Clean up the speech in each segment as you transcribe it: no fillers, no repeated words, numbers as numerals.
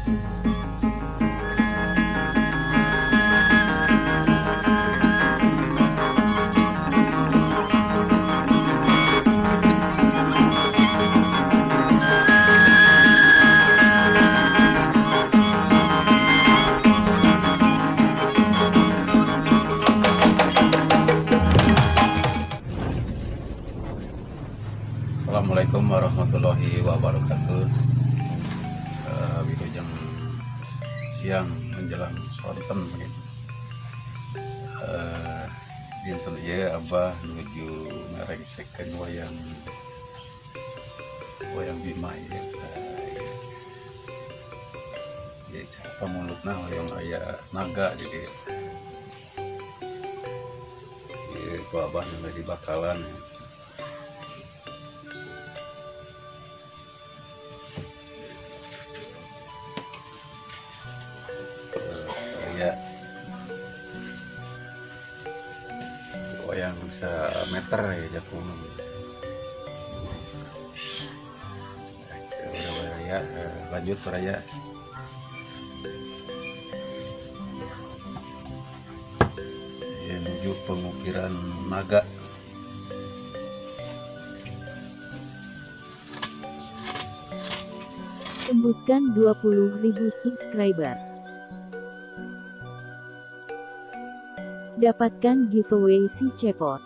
Assalamualaikum warahmatullahi wabarakatuh. Wilujeng siang menjelang sonten dinten ieu Abah nuju ngarengsikeun wayang Bima ieu. Ya pamulutna hoyong aya naga jadi ieu ku Abah nu di bakalan. Ya wayang meter ya jakung raya lanjut raya ya, menuju pengukiran naga. Tembuskan 20.000 subscriber. Dapatkan giveaway si Cepot.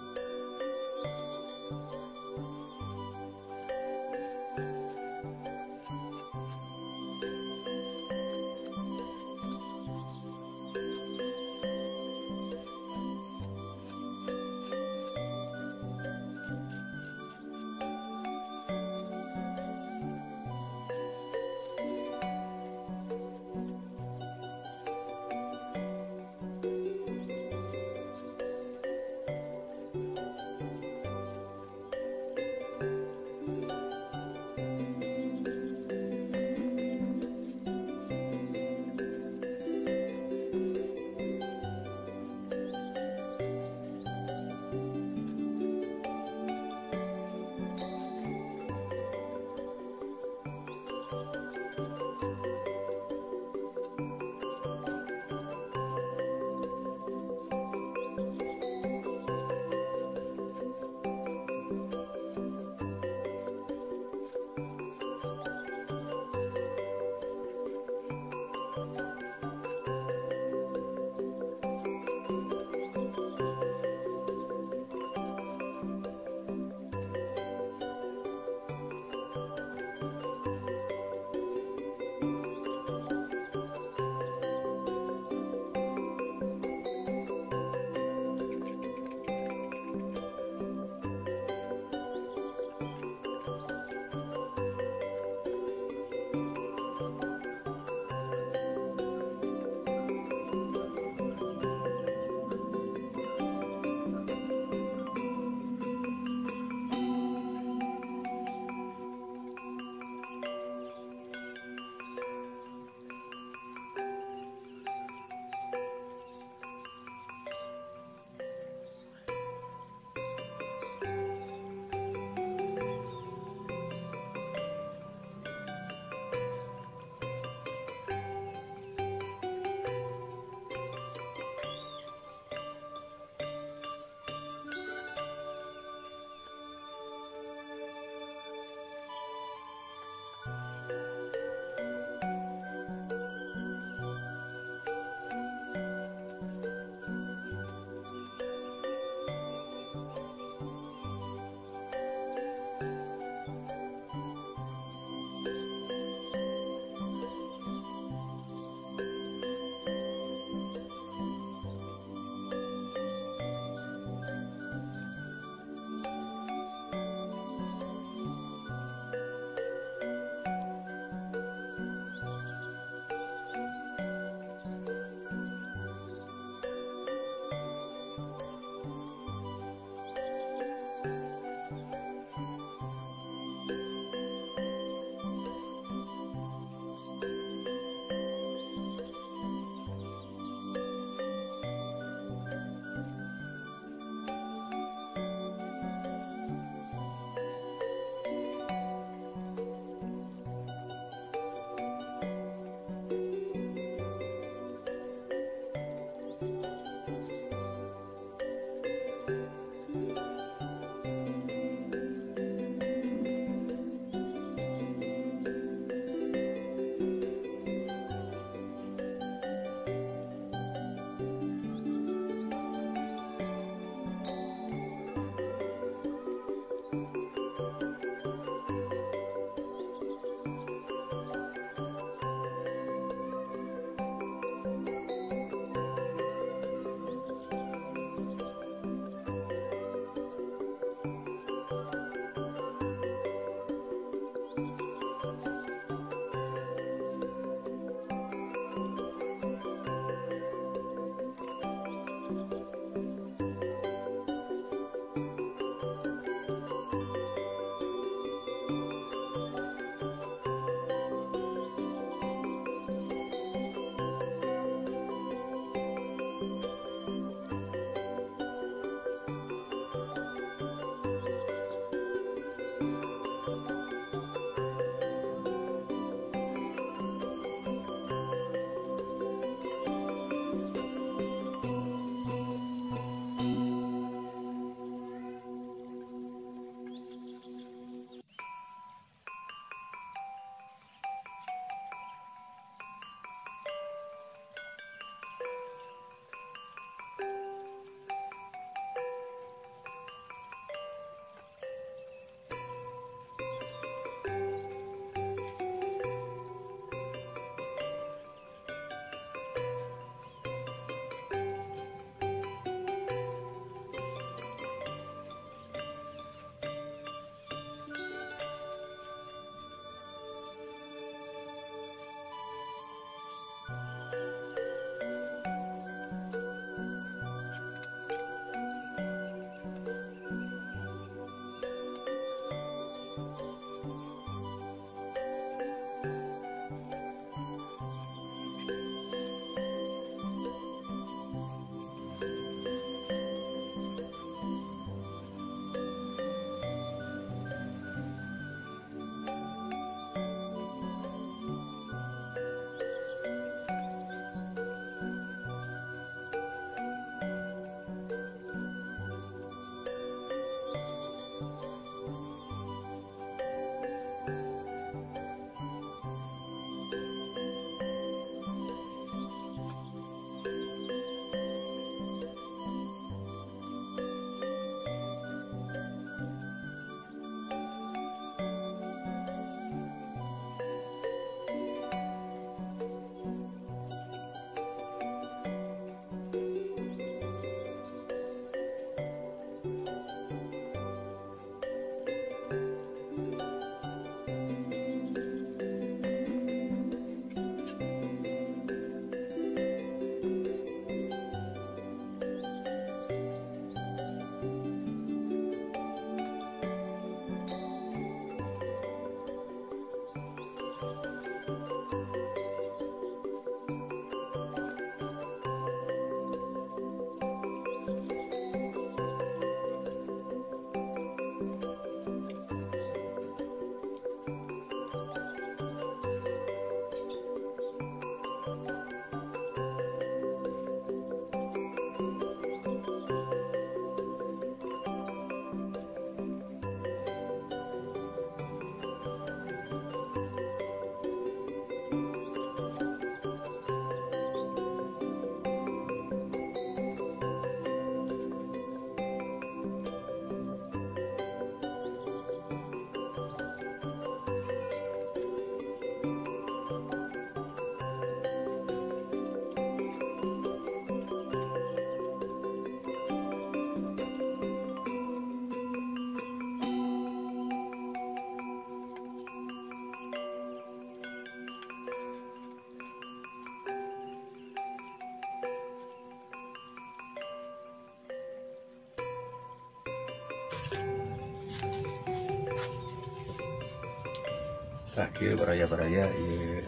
Kaki beraya-beraya ya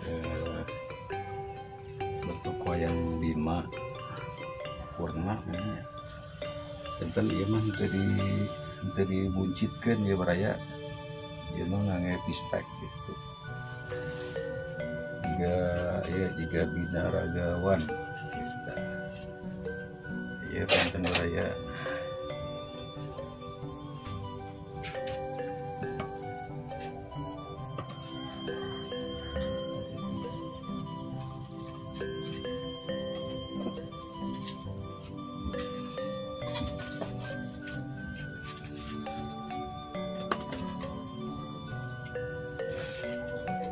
bentuk wayang Bima purna namanya. Tenten ieu mah teu dibuncitkeun ya beraya. Ieu mah ngangge pispek gitu. Jika binaragawan kita. Ieu tenten beraya.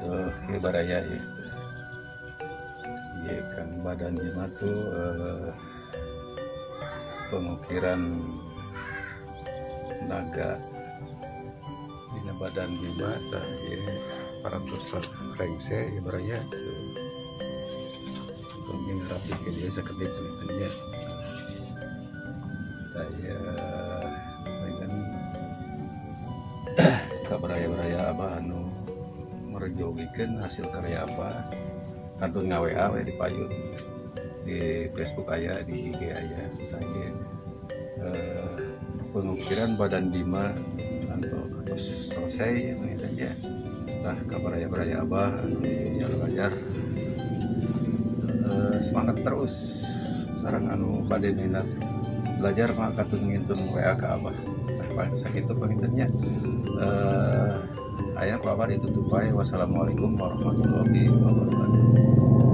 Tuh, baraya ya. Iya kan badan Bima tuh pengukiran naga. Dina badan Bima tah ya para terus rengse ya baraya tuh. Untuk ngerapi ke dia sakit itu ya. Saya dengan kabaraya-baraya abah anu merejogikeun hasil karya apa kantun ngaWA we di payun di Facebook aya di IG aya tanya pengukiran badan Bima terus selesai gitu aja. Nah kabaraya-baraya abah anu di belajar semangat terus sareng anu bade minat belajar mah kantun ngintun WA ka abah sakitu pangintennya. Ayah Bapak ditutup baik. Wassalamualaikum warahmatullahi wabarakatuh.